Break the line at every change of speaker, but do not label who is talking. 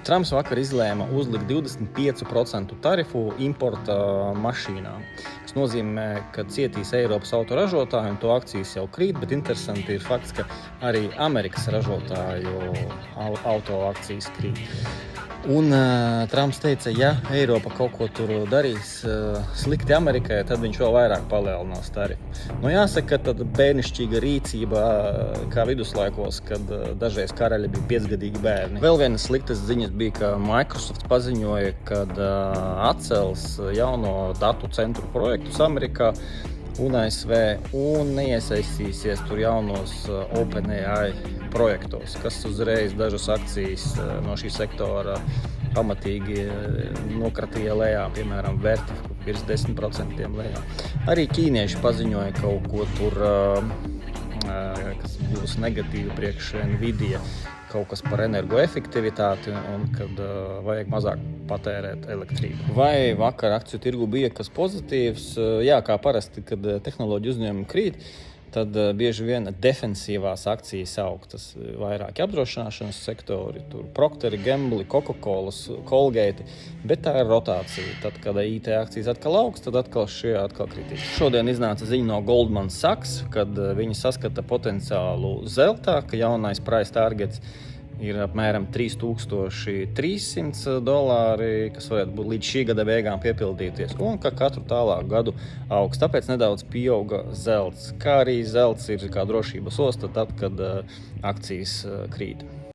Trumps vakar izlēma uzlikt 25% tarifu importa mašīnām, kas nozīmē, ka cietīs Eiropas autoražotāji un to akcijas jau krīt, bet interesanti ir fakts, ka arī Amerikas ražotāju auto akcijas krīt. Un Trumps teica, ja Eiropa kaut ko tur darīs slikti Amerikai, tad viņš vēl vairāk palielinās tarifu. Nu, jāsaka, tad bērnišķīga rīcība kā viduslaikos, kad dažreiz karaļi bija 5-gadīgi bērni. Vēl vienas sliktas ziņas bija, ka Microsoft paziņoja, kad atcels jauno datu centru projektus Amerikā un ASV un neiesaistīsies tur jaunos OpenAI projektos, kas uzreiz dažas akcijas no šī sektora pamatīgi nokratīja lejā, piemēram, Vertiv virs 10% lejā. Arī ķīnieši paziņoja kaut ko tur, kas būs negatīvi priekš Nvidia, kaut kas par energoefektivitāti un kad vajag mazāk patērēt elektrību. Vai vakar akciju tirgu bija kas pozitīvs? Jā, kā parasti, kad tehnoloģiju uzņēmumi krīt, tad bieži vien defensīvās akcijas aug. Tas vairāki apdrošināšanas sektori, tur Procter & Gamble, Coca-Cola, Colgate, bet tā ir rotācija. Tad, kad IT akcijas atkal augs, tad atkal šie kritīs. Šodien iznāca ziņa no Goldman Sachs, kad viņi saskata potenciālu zeltā, ka jaunais price targets ir apmēram $3,300, kas varētu būt līdz šī gada beigām piepildīties, un ka katru tālāku gadu augs. Tāpēc nedaudz pieauga zelts, kā arī zelts ir kā drošības osta tad, kad akcijas krīt.